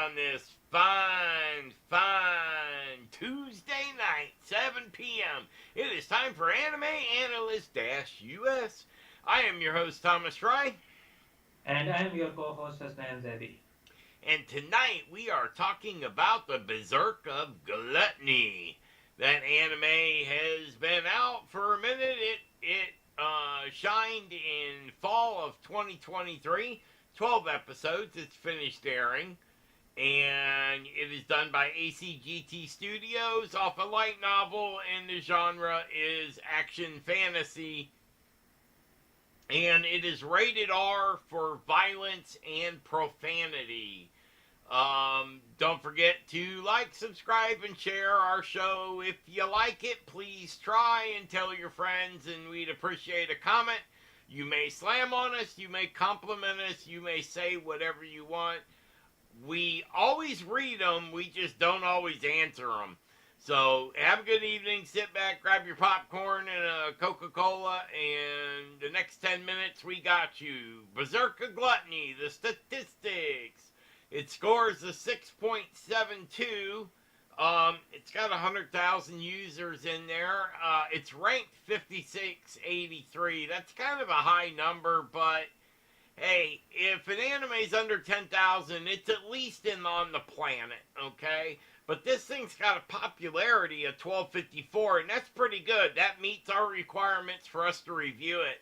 on this fine Tuesday night, 7 p.m. It is time for Anime Analyst US. I am your host, Thomas Fry. And I'm your co-host Hasnan Zedi. And tonight we are talking about the Berserk of Gluttony. That anime has been out for a minute. It shined in fall of 2023. 12 episodes. It's finished airing. And it is done by ACGT Studios off a light novel, and the genre is action fantasy. And it is rated R for violence and profanity. Don't forget to like, subscribe, and share our show. If you like it, please try and tell your friends, and we'd appreciate a comment. You may slam on us, you may compliment us, you may say whatever you want. We always read them, we just don't always answer them. So have a good evening, sit back, grab your popcorn and a Coca-Cola, and the next 10 minutes we got you. Berserk of Gluttony, the statistics. It scores a 6.72. It's got 100,000 users in there. It's ranked 5683. That's kind of a high number, but hey, if an anime's under 10,000, it's at least on the planet, okay? But this thing's got a popularity of 1254, and that's pretty good. That meets our requirements for us to review it.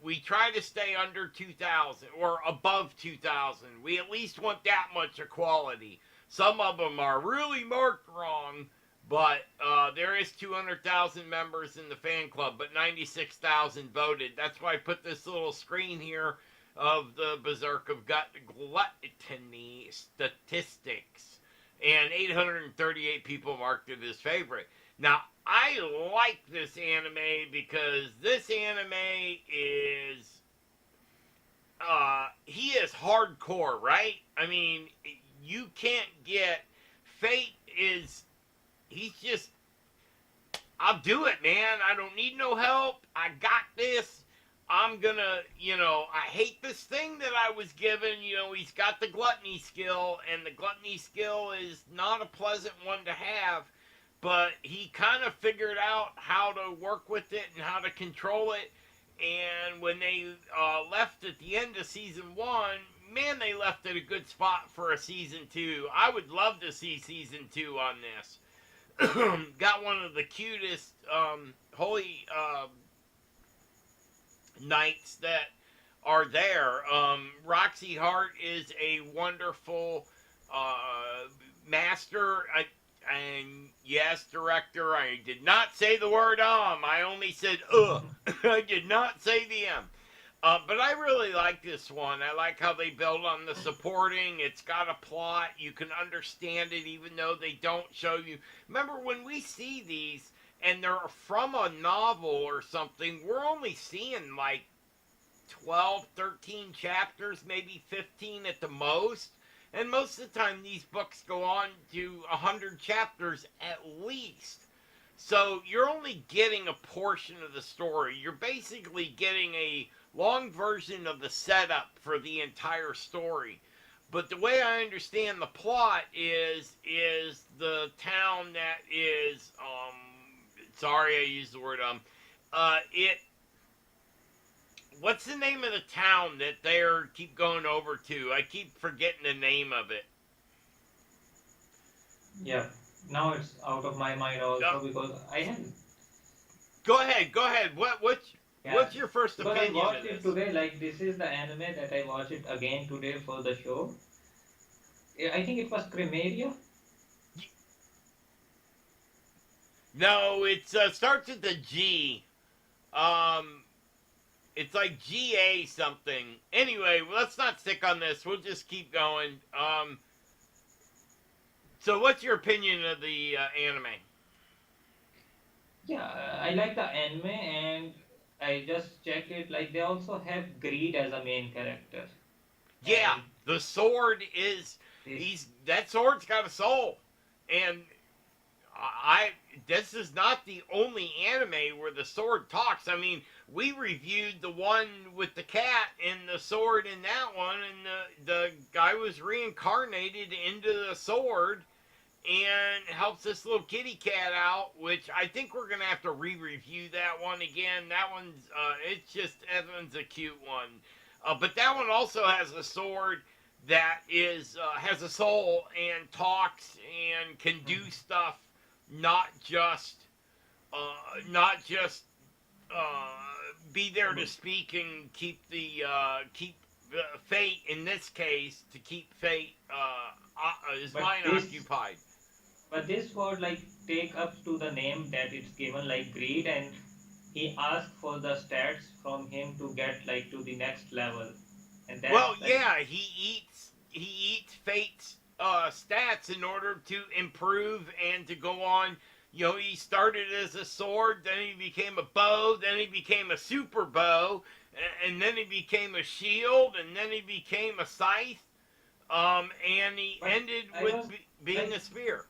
We try to stay under 2,000 or above 2,000. We at least want that much equality. Some of them are really marked wrong, but there is 200,000 members in the fan club, but 96,000 voted. That's why I put this little screen here of the Berserk of Gluttony statistics. And 838 people marked it as favorite. Now, I like this anime because this anime is, he is hardcore, right? I mean, you can't get, Fate is, he's just, I'll do it, man. I don't need no help. I got this. I'm gonna, I hate this thing that I was given. He's got the gluttony skill, and the gluttony skill is not a pleasant one to have, but he kind of figured out how to work with it and how to control it. And when they left at the end of season 1, man, they left at a good spot for a season 2. I would love to see season 2 on this. Got one of the cutest holy knights that are there. Roxy Hart is a wonderful master, and yes, director. I did not say the word I only said I did not say the M. But I really like this one. I like how they build on the supporting. It's got a plot. You can understand it even though they don't show you. Remember when we see these and they're from a novel or something, we're only seeing like 12, 13 chapters, maybe 15 at the most. And most of the time these books go on to 100 chapters at least. So you're only getting a portion of the story. You're basically getting a long version of the setup for the entire story. But the way I understand the plot is the town that is, sorry I used the word, what's the name of the town that they keep going over to? I keep forgetting the name of it. Yeah, now it's out of my mind also because I have. Go ahead. What's your first Because opinion? I watched it today. Like this is the anime that I watched it again today for the show. I think it was Cremeria. No, it starts with the G. It's like GA something. Anyway, let's not stick on this. We'll just keep going. So what's your opinion of the anime? Yeah, I like the anime and I just checked it. Like they also have Greed as a main character. Yeah, And the sword is this, that sword's got a soul, and I this is not the only anime where the sword talks. I mean, we reviewed the one with the cat and the sword in that one, and the guy was reincarnated into the sword and helps this little kitty cat out, which I think we're gonna have to re-review that one again. That one's it's just Evan's a cute one, but that one also has a sword that is has a soul and talks and can do stuff, not just not just be there to speak and keep the fate, in this case, to keep fate his But mind this occupied. but this word like take up to the name that it's given like greed, and he asked for the stats from him to get like to the next level, and Well, that's like yeah, he eats fate's stats in order to improve and to go on. You know, he started as a sword, then he became a bow, then he became a super bow, and then he became a shield, and then he became a scythe, and he but ended I with was being like, a spear.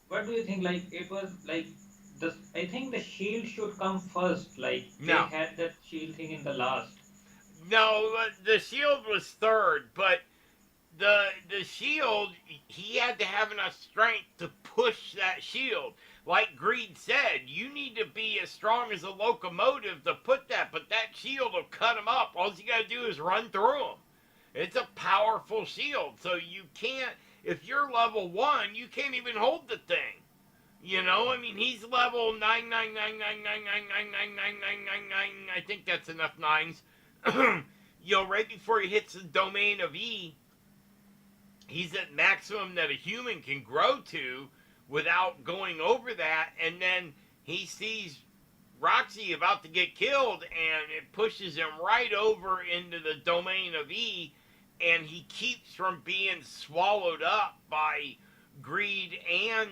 what do you think? Like it was like the I think the shield should come first. Like they No, had that shield thing in the last. no, the shield was third, but the shield, he had to have enough strength to push that shield. Like Greed said, you need to be as strong as a locomotive to put that, but that shield will cut him up. All you got to do is run through him. It's a powerful shield, so you can't. If you're level 1, you can't even hold the thing. You know, I mean, he's level 99999999999. I think that's enough nines. You know, right before he hits the domain of E, he's at maximum that a human can grow to without going over that, and then he sees Roxy about to get killed, and it pushes him right over into the domain of E, and he keeps from being swallowed up by greed and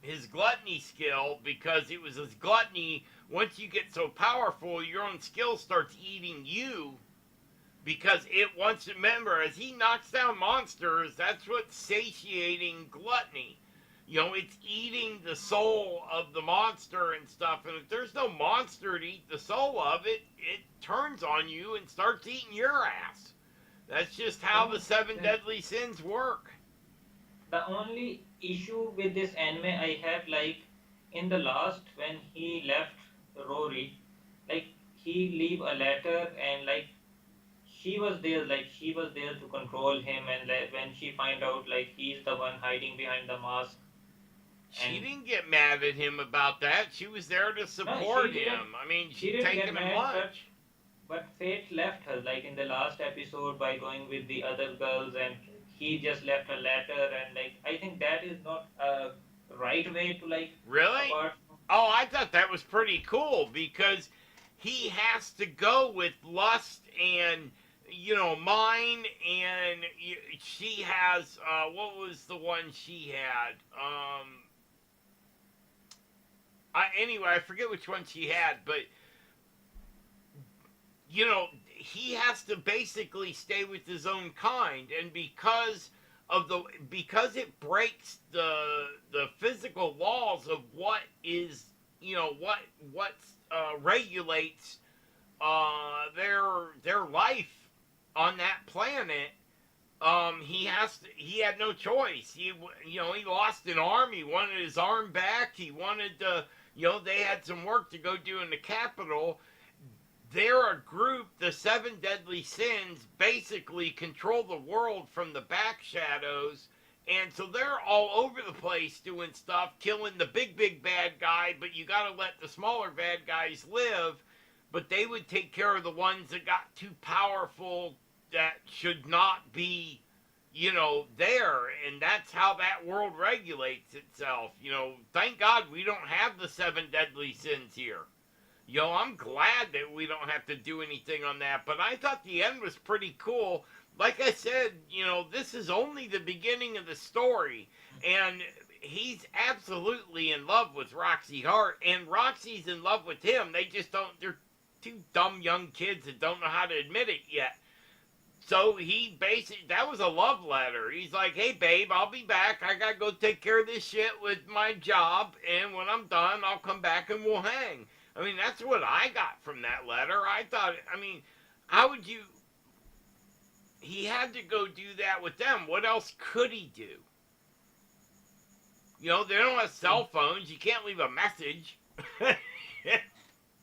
his gluttony skill, because it was his gluttony. Once you get so powerful, your own skill starts eating you, because it wants to remember, as he knocks down monsters, that's what's satiating gluttony. You know, it's eating the soul of the monster and stuff, and if there's no monster to eat the soul of it, it turns on you and starts eating your ass. That's just how the seven The, deadly sins work. the only issue with this anime I have, like in the last when he left Rory, like he leave a letter, and like she was there to control him, and like, when she find out like he's the one hiding behind the mask, She and didn't get mad at him about that. She was there to no, support him. I mean, she she'd didn't get taken him mad, lunch. but fate left her like in the last episode by going with the other girls, and he just left a letter, and like I think that is not a right way to like Really? apart. Oh, I thought that was pretty cool, because he has to go with lust and, you know, mine, and she has what was the one she had? Anyway, I forget which one she had, but you know, he has to basically stay with his own kind, and because it breaks the physical laws of what is, you know, what regulates their life on that planet. He had no choice. He lost an arm. He wanted his arm back. He wanted to, they had some work to go do in the capital. They're a group, the seven deadly sins basically control the world from the back shadows. And so they're all over the place doing stuff, killing the big bad guy, but you gotta let the smaller bad guys live. But they would take care of the ones that got too powerful, that should not be, there. And that's how that world regulates itself. Thank God we don't have the seven deadly sins here. I'm glad that we don't have to do anything on that. But I thought the end was pretty cool. Like I said, this is only the beginning of the story. And he's absolutely in love with Roxy Hart. And Roxy's in love with him. They just don't, they're two dumb young kids that don't know how to admit it yet. So he basically, that was a love letter. He's like, hey, babe, I'll be back. I got to go take care of this shit with my job. And when I'm done, I'll come back and we'll hang. I mean, that's what I got from that letter. I thought, I mean, how would you, he had to go do that with them. What else could he do? You know, they don't have cell phones. You can't leave a message.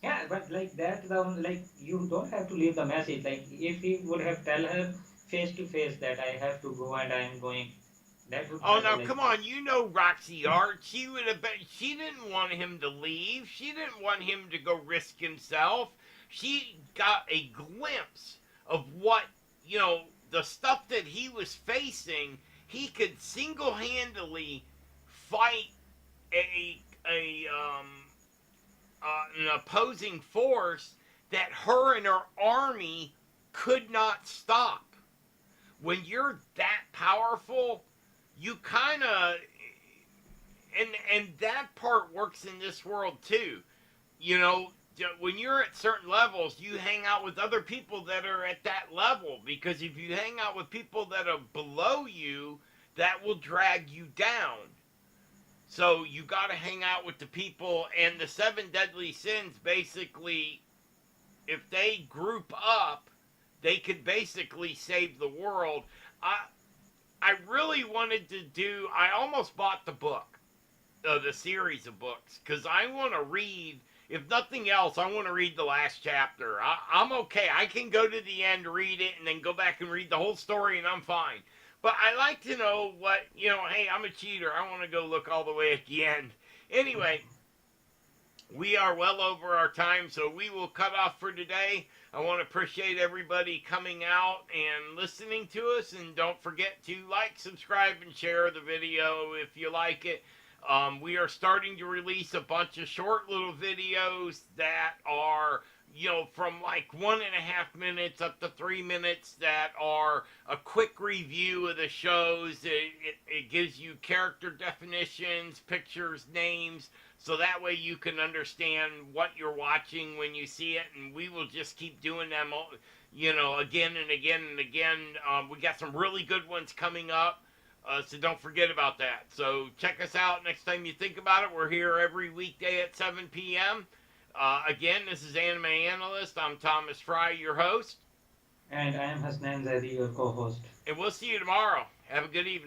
Yeah, but like that, like you don't have to leave the message. Like if he would have tell her face to face that I have to go and I am going, that would Oh, have now like. come on, you know Roxy Art. She would have been. She didn't want him to leave. She didn't want him to go risk himself. She got a glimpse of what, you know, the stuff that he was facing. He could single-handedly fight a an opposing force that her and her army could not stop. When you're that powerful, you kind of, and that part works in this world too. You know, when you're at certain levels, you hang out with other people that are at that level, because if you hang out with people that are below you, that will drag you down. So you got to hang out with the people, and the seven deadly sins basically, if they group up, they could basically save the world. I really wanted to do. I almost bought the book, the series of books, because I want to read. If nothing else, I want to read the last chapter. I'm okay. I can go to the end, read it, and then go back and read the whole story, and I'm fine. But I like to know what, you know, hey, I'm a cheater. I want to go look all the way at the end. Anyway, we are well over our time, so we will cut off for today. I want to appreciate everybody coming out and listening to us. And don't forget to like, subscribe, and share the video if you like it. We are starting to release a bunch of short little videos that are, you know, from like 1.5 minutes up to 3 minutes, that are a quick review of the shows. It gives you character definitions, pictures, names, so that way you can understand what you're watching when you see it. And we will just keep doing them, you know, again and again and again. We got some really good ones coming up. So don't forget about that. So check us out next time you think about it. We're here every weekday at 7 p.m. Again, this is Anime Analyst. I'm Thomas Fry, your host. And I am Hasnan Zaidi, your co-host. And we'll see you tomorrow. Have a good evening.